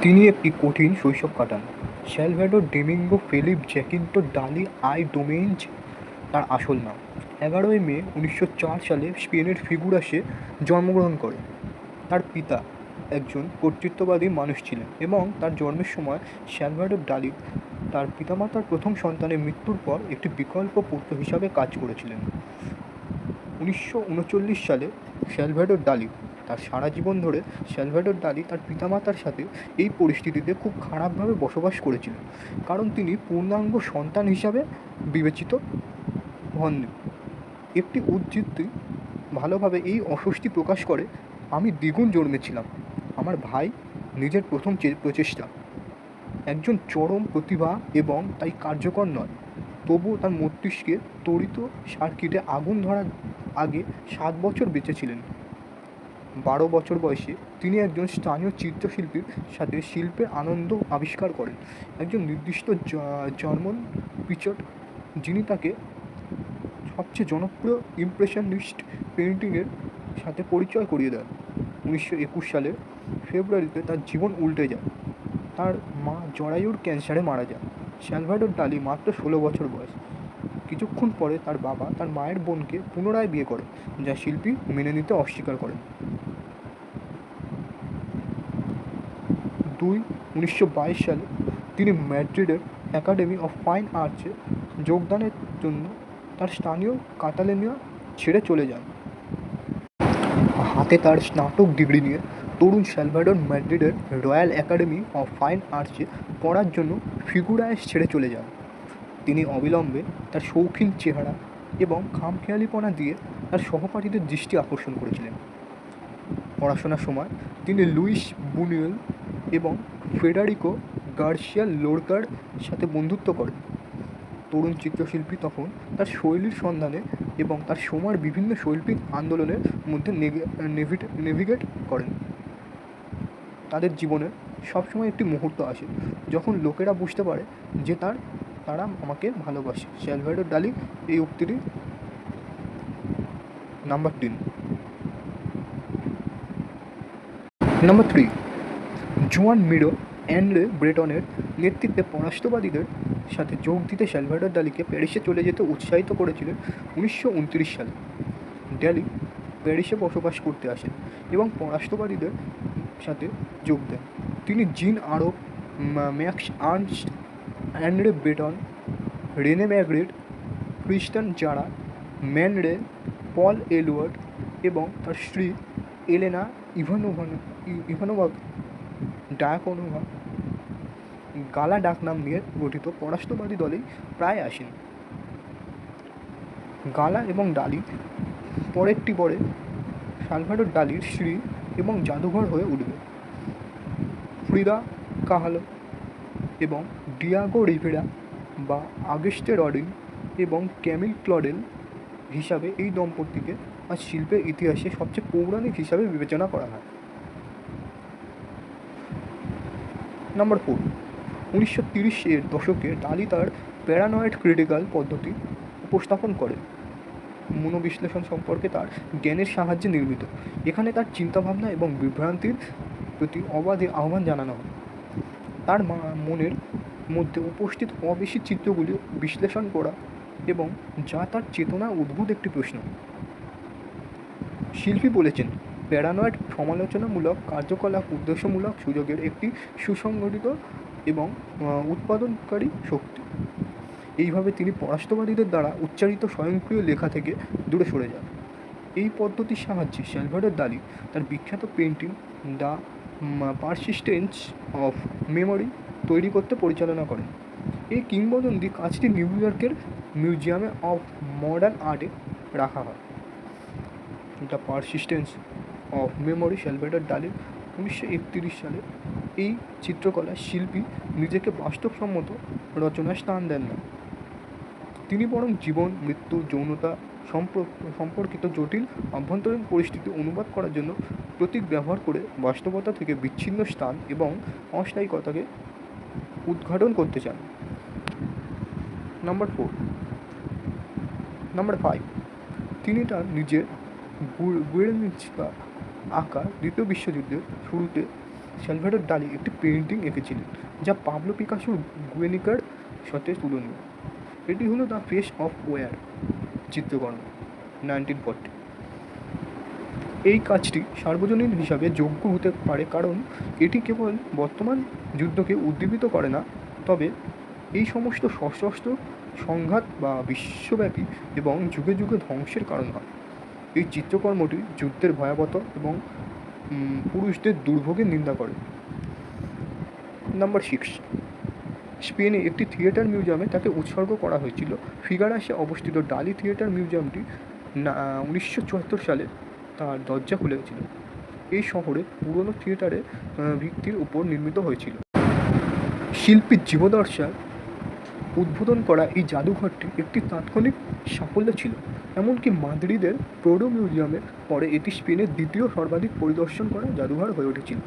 তিনি একটি কঠিন শৈশব কাটান। স্যালভ্যাডর ডোমিঙ্গো ফেলিপ জ্যাকিন্টো ডালি আই ডোমেইনজ তার আসল নাম। 11ই মে 1904 সালে স্পেনের ফিগুরাসে জন্মগ্রহণ করেন। তার পিতা একজন কর্তৃত্ববাদী মানুষ ছিলেন এবং তার জন্মের সময় স্যালভ্যাডর ডালি তার পিতামাতার প্রথম সন্তানের মৃত্যুর পর একটি বিকল্প পুত্র হিসাবে কাজ করেছিলেন। 1939 সালে স্যালভ্যাডর ডালি তার সারা জীবন ধরে স্যালভ্যাডর ডালি তার পিতামাতার সাথে এই পরিস্থিতিতে খুব খারাপভাবে বসবাস করেছিলেন, কারণ তিনি পূর্ণাঙ্গ সন্তান হিসাবে বিবেচিত হননি। একটি উদ্ধৃতি ভালোভাবে এই অস্বস্তি প্রকাশ করে, আমি দ্বিগুণ জন্মেছিলাম। আমার ভাই নিজের প্রথম প্রচেষ্টা একজন চরম প্রতিভা এবং তাই কার্যকর নয়, তবুও তার মস্তিষ্কে তড়িৎ সার্কিটে আগুন ধরার আগে 7 বছর বেঁচে ছিলেন। 12 বছর বয়সে তিনি একজন স্থানীয় চিত্রশিল্পীর সাথে শিল্পের আনন্দ আবিষ্কার করেন, একজন নির্দিষ্ট জার্মান পিচট, যিনি তাকে সবচেয়ে জনপ্রিয় ইমপ্রেশনিস্ট পেইন্টিংয়ের সাথে পরিচয় করিয়ে দেন। 1921 সালের ফেব্রুয়ারিতে তার জীবন উল্টে যায়। তার মা জরায়ুর ক্যান্সারে মারা যান। স্যালভ্যাডর ডালি মাত্র 16 বছর বয়স। কিছুক্ষণ পরে তার বাবা তার মায়ের বোনকে পুনরায় বিয়ে করেন, যা শিল্পী মেনে নিতে অস্বীকার করেন। 1922 সালে তিনি ম্যাড্রিডের একাডেমি অফ ফাইন আর্টসে যোগদানের জন্য তার স্থানীয় কাতালোনিয়া ছেড়ে চলে যান। হাতে তার স্নাতক ডিগ্রি নিয়ে তরুণ স্যালভ্যাডর ম্যাড্রিডের রয়্যাল একাডেমি অফ ফাইন আর্টসে পড়ার জন্য ফিগুরাস ছেড়ে চলে যান। তিনি অবিলম্বে তার শৌখিন চেহারা এবং খামখেয়ালিপনা দিয়ে তার সহপাঠীদের দৃষ্টি আকর্ষণ করেছিলেন। পড়াশোনার সময় তিনি লুইস বুনুয়েল এবং ফেডারিকো গার্সিয়া লোরকার সাথে বন্ধুত্ব করেন। তরুণ চিত্রশিল্পী তখন তার শৈলীর সন্ধানে এবং তার সময়ের বিভিন্ন শৈল্পিক আন্দোলনের মধ্যে নেভিগেট করেন। তাদের জীবনে সবসময় একটি মুহূর্ত আসে যখন লোকেরা বুঝতে পারে যে তারা আমাকে ভালোবাসে। স্যালভ্যাডর ডালি এই উক্তিটি। নাম্বার 3। নাম্বার 3, জুয়ান মিরো অ্যান্ড্রে ব্রেটনের নেতৃত্বে পরাষ্ট্রবাদীদের সাথে যোগ দিতে স্যালভ্যাডর ডালিকে প্যারিসে চলে যেতে উৎসাহিত করেছিলেন 1929 সালে। ডালি প্যারিসে বসবাস করতে আসেন এবং পরাষ্ট্রবাদীদের সাথে যোগ দেন। তিনি Jean Arp, Max Ernst, Andre Breton, Rene Magritte, Tristan Tzara, Man Ray, Paul এলওয়ার্ড এবং তার স্ত্রী এলেনা ইভানোভা ডায়াকোনোভা গালা ডাকনাম নিয়ে গঠিত পরাষ্ট্রবাদী দলেই প্রায় আসেন। গালা এবং ডালি পরেরটি পরে স্যালভ্যাডর ডালির স্ত্রী এবং জাদুঘর হয়ে উঠবে। ফ্রিদা কাহালো এবং ডিয়াগো রিভেরা বা আগস্টে রডিন এবং ক্যামিল ক্লডেল হিসাবে এই দম্পতিকে আজ শিল্পের ইতিহাসে সবচেয়ে পৌরাণিক হিসাবে বিবেচনা করা হয়। নাম্বার 4, 1930-এর দশকে ডালি তার প্যারানয়েড ক্রিটিক্যাল পদ্ধতি উপস্থাপন করেন। মনোবিশ্লেষণ সম্পর্কে তার জ্ঞানের সাহায্যে নির্মিত। এখানে তার চিন্তাভাবনা এবং বিভ্রান্তির প্রতি অবাধে আহ্বান জানানো হয়। তার মনের মধ্যে উপস্থিত অবেশি চিত্রগুলি বিশ্লেষণ করা এবং যা তার চেতনা উদ্ভূত একটি প্রশ্ন। শিল্পী বলেছেন, প্যারানয়েড সমালোচনামূলক কার্যকলাপ উদ্দেশ্যমূলক সুযোগের একটি সুসংগঠিত এবং উৎপাদনকারী শক্তি। এইভাবে তিনি পরাষ্ট্রবাদীদের দ্বারা উচ্চারিত স্বয়ংক্রিয় লেখা থেকে দূরে সরে যান। এই পদ্ধতির সাহায্যে স্যালভ্যাডর ডালি তার বিখ্যাত painting the persistence of memory তৈরি করতে পরিচালনা করেন। এই কিংবদন্তি কাজটি নিউ ইয়র্কের মিউজিয়ামে অফ মডার্ন আর্টে রাখা হয়। দ্য পারসিস্টেন্স অফ মেমোরি স্যালভ্যাডর ডালির 1931 সালে এই চিত্রকলার শিল্পী নিজেকে বাস্তবসম্মত রচনায় স্থান দেন না। তিনি বরং জীবন, মৃত্যু, যৌনতা সম্পর্কিত জটিল আভ্যন্তরীণ পরিস্থিতি অনুবাদ করার জন্য প্রতীক ব্যবহার করে বাস্তবতা থেকে বিচ্ছিন্ন স্থান এবং অস্থায়িকতাকে উদ্ঘাটন করতে চান। নাম্বার 5, তিনি তার নিজের গুয়ের্নিচকা আঁকা দ্বিতীয় বিশ্বযুদ্ধের শুরুতে সালভাডর ডালি একটি পেন্টিং এঁকেছিলেন যা পাবলো পিকাসোর গুয়েনিকার সাথে তুলনীয়। এটি হলো দ্য ফেস অফ ওয়ার চিত্রকর্ম 1940। এই কাজটি সার্বজনীন হিসাবে যোগ্য হতে পারে কারণ এটি কেবল বর্তমান যুদ্ধকে উদ্দীপিত করে না, তবে এই সমস্ত সশস্ত্র সংঘাত বা বিশ্বব্যাপী এবং যুগে যুগে ধ্বংসের কারণ হয়। এই চিত্রকর্মটি যুদ্ধের ভয়াবহতা এবং পুরুষদের দুর্ভোগের নিন্দা করে। নাম্বার 6, স্পেনে একটি থিয়েটার মিউজিয়ামে তাকে উৎসর্গ করা হয়েছিল। ফিগারাসে অবস্থিত ডালি থিয়েটার মিউজিয়ামটি 1974 সালে তার দরজা খুলেছিল। এই শহরে পুরনো থিয়েটারের ভিত্তির উপর নির্মিত হয়েছিল। শিল্পীর জীবদ্দশায় উদ্বোধন করা এই জাদুঘরটি একটি তাৎক্ষণিক সাফল্য ছিল, এমনকি মাদ্রিদের প্রোডো মিউজিয়ামের পরে এটি স্পেনের দ্বিতীয় সর্বাধিক পরিদর্শন করা জাদুঘর হয়ে উঠেছিল।